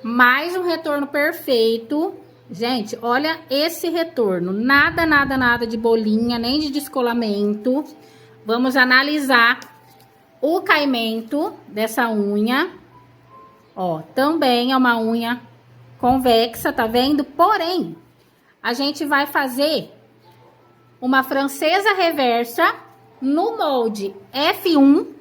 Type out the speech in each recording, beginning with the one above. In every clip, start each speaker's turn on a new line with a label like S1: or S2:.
S1: Mais um retorno perfeito. Gente, olha esse retorno. Nada, nada, nada de bolinha, nem de descolamento. Vamos analisar o caimento dessa unha. Ó, também é uma unha convexa, tá vendo? Porém, a gente vai fazer uma francesa reversa no molde F1.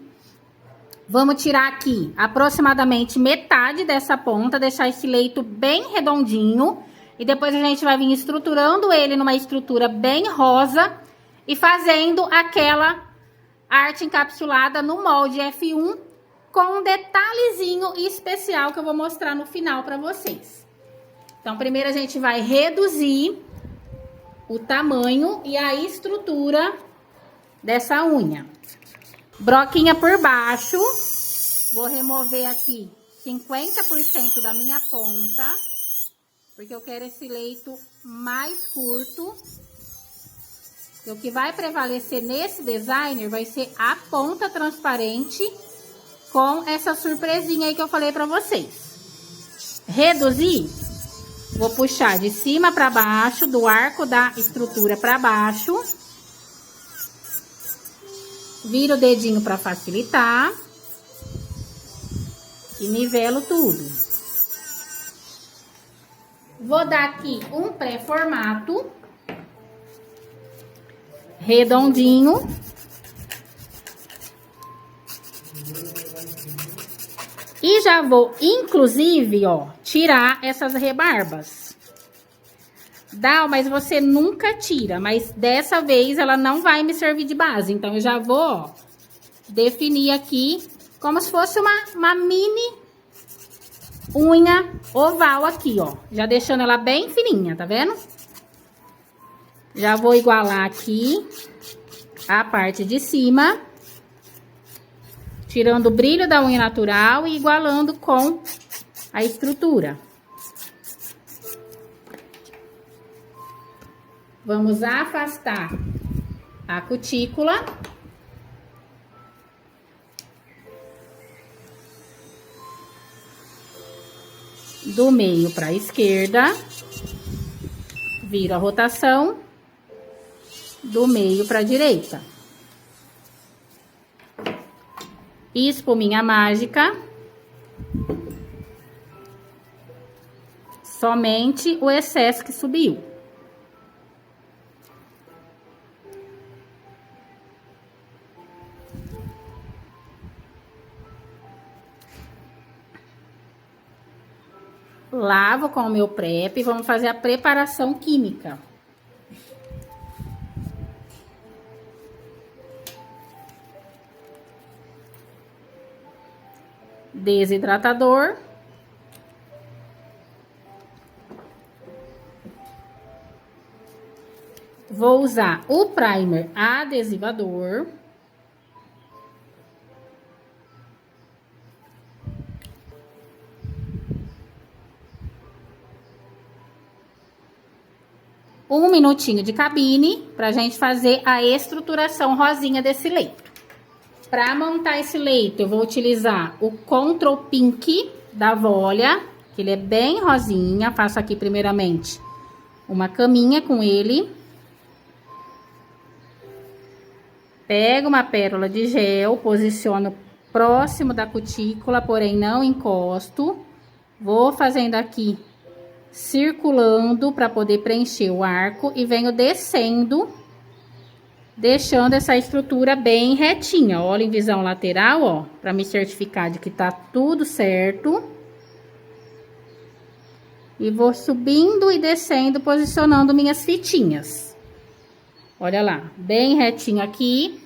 S1: Vamos tirar aqui aproximadamente metade dessa ponta, deixar esse leito bem redondinho. E depois a gente vai vir estruturando ele numa estrutura bem rosa e fazendo aquela arte encapsulada no molde F1 com um detalhezinho especial que eu vou mostrar no final para vocês. Então, primeiro a gente vai reduzir o tamanho e a estrutura dessa unha. Broquinha por baixo, vou remover aqui 50% da minha ponta, porque eu quero esse leito mais curto. E o que vai prevalecer nesse designer vai ser a ponta transparente com essa surpresinha aí que eu falei pra vocês. Reduzir, vou puxar de cima pra baixo, do arco da estrutura pra baixo. Viro o dedinho pra facilitar. E nivelo tudo. Vou dar aqui um pré-formato. Redondinho. E já vou, inclusive, ó, tirar essas rebarbas. Dá, mas você nunca tira, mas dessa vez ela não vai me servir de base. Então, eu já vou, ó, definir aqui como se fosse uma mini unha oval aqui, ó. Já deixando ela bem fininha, tá vendo? Já vou igualar aqui a parte de cima, tirando o brilho da unha natural e igualando com a estrutura. Vamos afastar a cutícula. Do meio para a esquerda. Viro a rotação. Do meio para a direita. Espuminha mágica. Somente o excesso que subiu. Lavo com o meu prep e vamos fazer a preparação química. Desidratador. Vou usar o primer adesivador. Um minutinho de cabine pra gente fazer a estruturação rosinha desse leito. Para montar esse leito, eu vou utilizar o Control Pink da Volia, que ele é bem rosinha. Faço aqui primeiramente uma caminha com ele. Pego uma pérola de gel, posiciono próximo da cutícula, porém não encosto. Vou fazendo aqui, circulando para poder preencher o arco e venho descendo, deixando essa estrutura bem retinha. Olha em visão lateral, ó, para me certificar de que tá tudo certo. E vou subindo e descendo, posicionando minhas fitinhas. Olha lá, bem retinho aqui.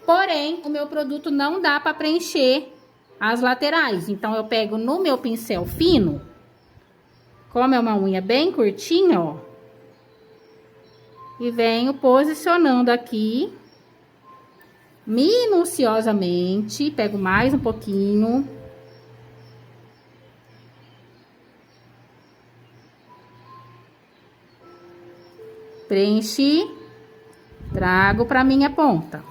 S1: Porém, o meu produto não dá para preencher as laterais. Então, eu pego no meu pincel fino, como é uma unha bem curtinha, ó, e venho posicionando aqui, minuciosamente. Pego mais um pouquinho. Preenchi, trago para minha ponta.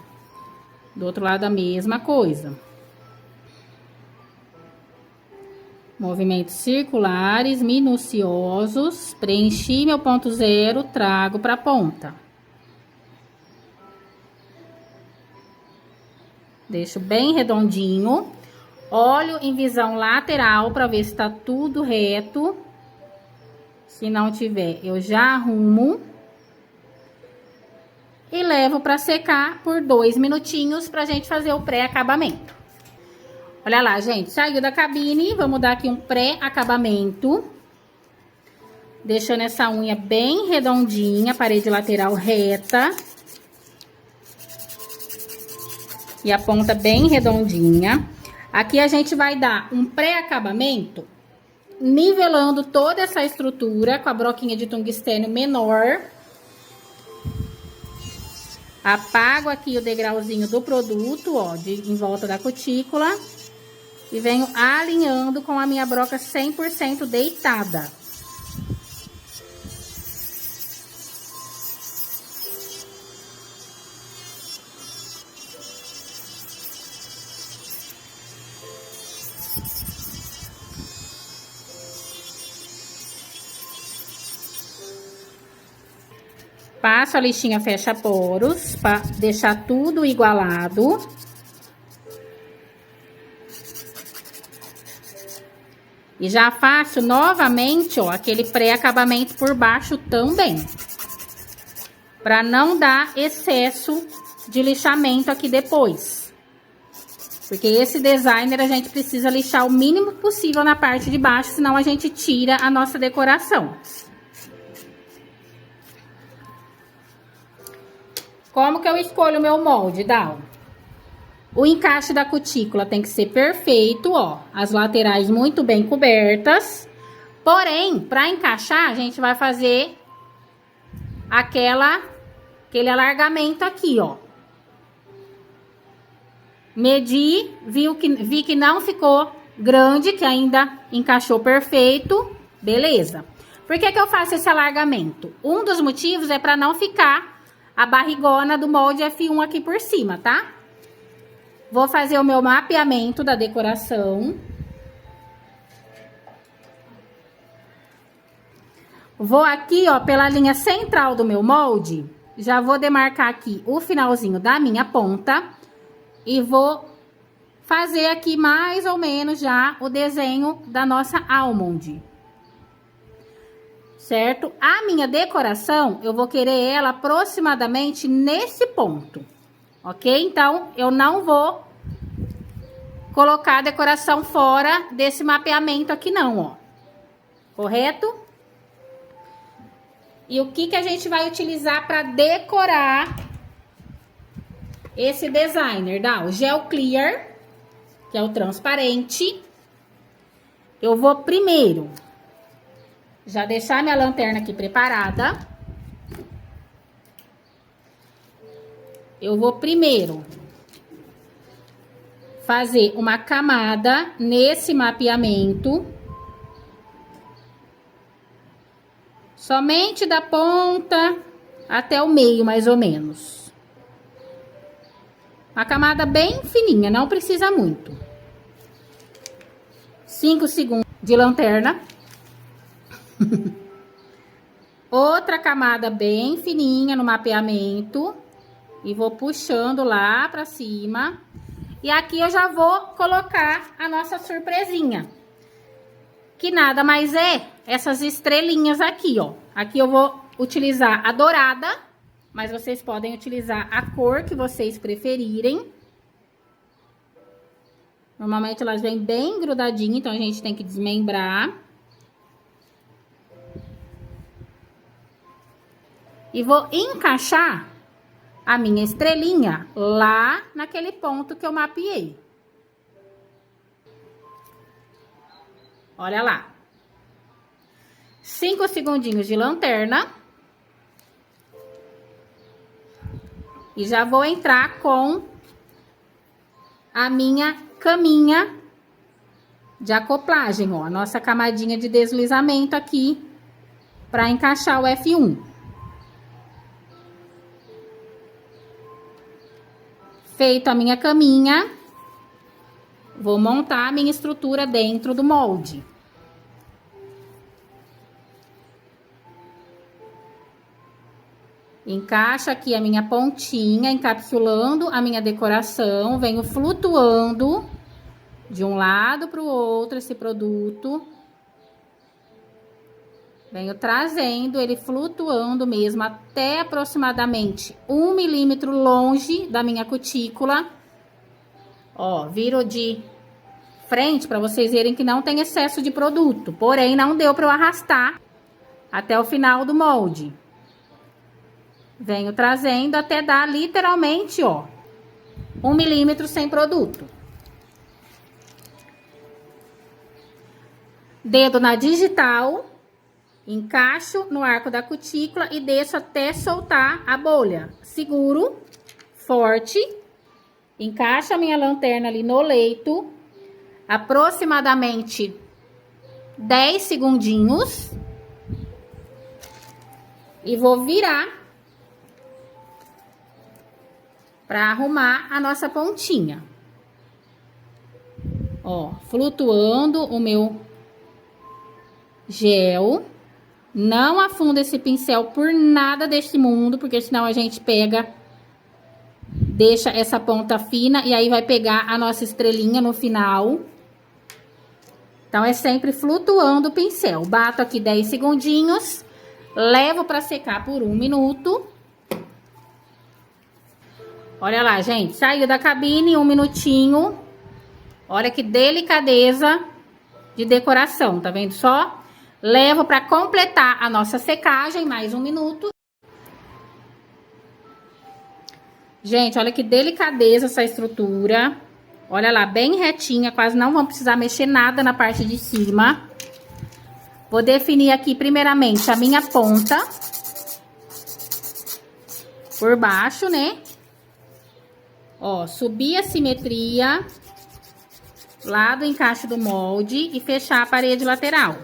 S1: Do outro lado a mesma coisa. Movimentos circulares, minuciosos. Preenchi meu ponto zero, trago para a ponta. Deixo bem redondinho. Olho em visão lateral para ver se tá tudo reto. Se não tiver, eu já arrumo. E levo para secar por 2 minutinhos pra gente fazer o pré-acabamento. Olha lá, gente, saiu da cabine, vamos dar aqui um pré-acabamento. Deixando essa unha bem redondinha, parede lateral reta. E a ponta bem redondinha. Aqui a gente vai dar um pré-acabamento, nivelando toda essa estrutura com a broquinha de tungstênio menor. Apago aqui o degrauzinho do produto, ó, em volta da cutícula. E venho alinhando com a minha broca 100% deitada. Passo a lixinha fecha-poros para deixar tudo igualado. E já faço novamente, ó, aquele pré-acabamento por baixo também. Para não dar excesso de lixamento aqui depois. Porque esse designer a gente precisa lixar o mínimo possível na parte de baixo, senão a gente tira a nossa decoração. Como que eu escolho o meu molde, Dal? O encaixe da cutícula tem que ser perfeito, ó. As laterais muito bem cobertas. Porém, para encaixar, a gente vai fazer aquele alargamento aqui, ó. Medi, vi que não ficou grande, que ainda encaixou perfeito. Beleza. Por que que eu faço esse alargamento? Um dos motivos é para não ficar a barrigona do molde F1 aqui por cima, tá? Vou fazer o meu mapeamento da decoração. Vou aqui, ó, pela linha central do meu molde. Já vou demarcar aqui o finalzinho da minha ponta. E vou fazer aqui mais ou menos já o desenho da nossa almond. Certo? A minha decoração, eu vou querer ela aproximadamente nesse ponto, ok? Então, eu não vou colocar a decoração fora desse mapeamento aqui não, ó. Correto? E o que que a gente vai utilizar para decorar esse designer? Dá o Gel Clear, que é o transparente. Eu vou primeiro já deixar minha lanterna aqui preparada. Eu vou primeiro fazer uma camada nesse mapeamento. Somente da ponta até o meio, mais ou menos. Uma camada bem fininha, não precisa muito. 5 segundos de lanterna. Outra camada bem fininha no mapeamento. E vou puxando lá pra cima. E aqui eu já vou colocar a nossa surpresinha. Que nada mais é essas estrelinhas aqui, ó. Aqui eu vou utilizar a dourada, mas vocês podem utilizar a cor que vocês preferirem. Normalmente elas vêm bem grudadinhas, então a gente tem que desmembrar. E vou encaixar a minha estrelinha lá naquele ponto que eu mapeei. Olha lá. 5 segundinhos de lanterna. E já vou entrar com a minha caminha de acoplagem, ó. A nossa camadinha de deslizamento aqui para encaixar o F1. Feito a minha caminha, vou montar a minha estrutura dentro do molde. Encaixo aqui a minha pontinha, encapsulando a minha decoração. Venho flutuando de um lado para o outro esse produto. Venho trazendo ele flutuando mesmo até aproximadamente 1 milímetro longe da minha cutícula. Ó, viro de frente para vocês verem que não tem excesso de produto. Porém, não deu para eu arrastar até o final do molde. Venho trazendo até dar literalmente, ó, 1 milímetro sem produto. Dedo na digital, encaixo no arco da cutícula e deixo até soltar a bolha. Seguro, forte, encaixo a minha lanterna ali no leito, aproximadamente 10 segundinhos. E vou virar para arrumar a nossa pontinha. Ó, flutuando o meu gel. Não afunda esse pincel por nada deste mundo, porque senão a gente pega, deixa essa ponta fina e aí vai pegar a nossa estrelinha no final. Então, é sempre flutuando o pincel. Bato aqui 10 segundinhos, levo para secar por 1 minuto. Olha lá, gente, saiu da cabine 1 minutinho. Olha que delicadeza de decoração, tá vendo só? Levo para completar a nossa secagem, mais 1 minuto. Gente, olha que delicadeza essa estrutura. Olha lá, bem retinha, quase não vamos precisar mexer nada na parte de cima. Vou definir aqui primeiramente a minha ponta. Por baixo, né? Ó, subir a simetria lá do encaixe do molde e fechar a parede lateral.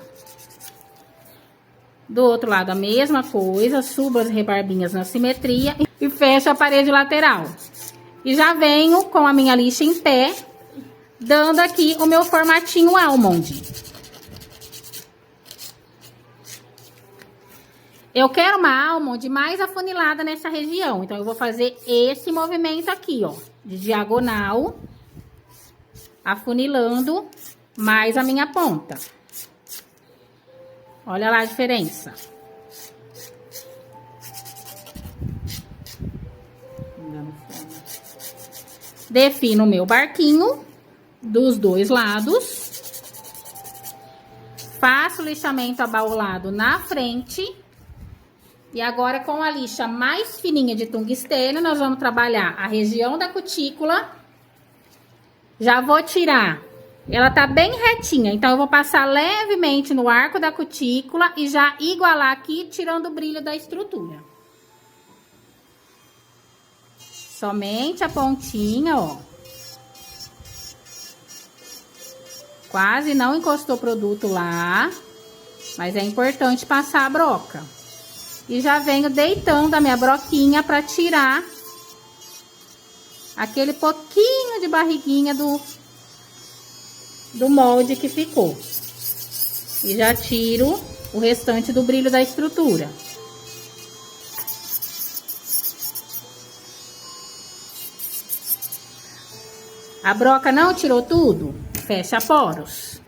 S1: Do outro lado a mesma coisa, subo as rebarbinhas na simetria e fecho a parede lateral. E já venho com a minha lixa em pé, dando aqui o meu formatinho almond. Eu quero uma almond mais afunilada nessa região, então eu vou fazer esse movimento aqui, ó, de diagonal, afunilando mais a minha ponta. Olha lá a diferença. Defino o meu barquinho dos dois lados. Faço o lixamento abaulado na frente. E agora, com a lixa mais fininha de tungstênio, nós vamos trabalhar a região da cutícula. Já vou tirar. Ela tá bem retinha, então eu vou passar levemente no arco da cutícula e já igualar aqui, tirando o brilho da estrutura. Somente a pontinha, ó. Quase não encostou produto lá, mas é importante passar a broca. E já venho deitando a minha broquinha para tirar aquele pouquinho de barriguinha do molde que ficou. E já tiro o restante do brilho da estrutura. A broca não tirou tudo? Fecha poros.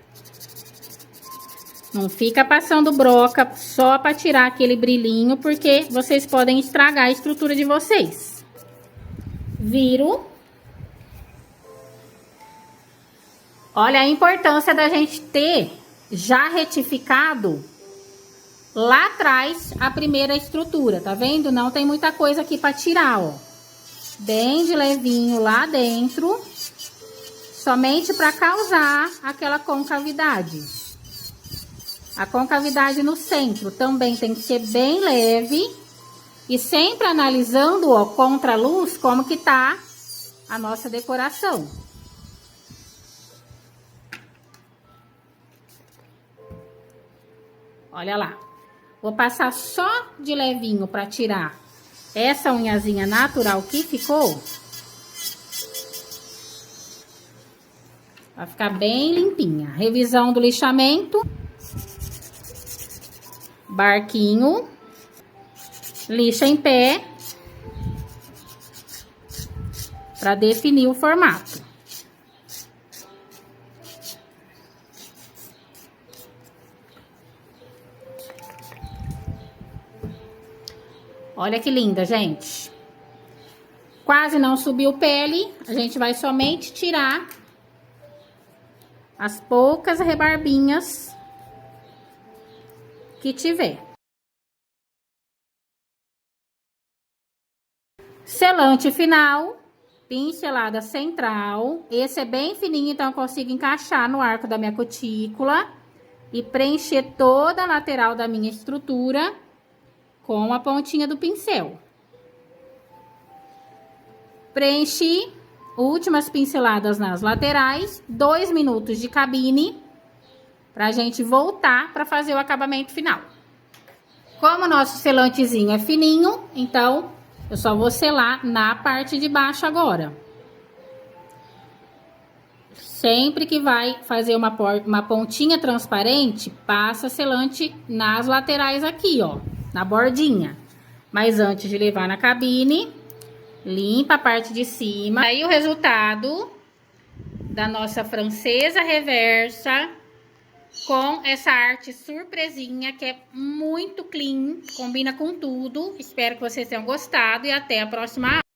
S1: Não fica passando broca só para tirar aquele brilhinho, porque vocês podem estragar a estrutura de vocês. Viro. Olha a importância da gente ter já retificado lá atrás a primeira estrutura, tá vendo? Não tem muita coisa aqui para tirar, ó. Bem de levinho lá dentro, somente para causar aquela concavidade. A concavidade no centro também tem que ser bem leve e sempre analisando, ó, contra a luz, como que tá a nossa decoração. Olha lá. Vou passar só de levinho para tirar essa unhazinha natural que ficou. Vai ficar bem limpinha. Revisão do lixamento. Barquinho. lixa em pé para definir o formato. Olha que linda, gente. Quase não subiu pele, a gente vai somente tirar as poucas rebarbinhas que tiver. Selante final, pincelada central. Esse é bem fininho, então eu consigo encaixar no arco da minha cutícula e preencher toda a lateral da minha estrutura com a pontinha do pincel. Preenchi, últimas pinceladas nas laterais, 2 minutos de cabine, pra gente voltar pra fazer o acabamento final. Como o nosso selantezinho é fininho, então eu só vou selar na parte de baixo agora. Sempre que vai fazer uma pontinha transparente, passa selante nas laterais aqui, ó, na bordinha. Mas antes de levar na cabine, limpa a parte de cima. Aí o resultado da nossa francesa reversa com essa arte surpresinha que é muito clean, combina com tudo. Espero que vocês tenham gostado e até a próxima aula.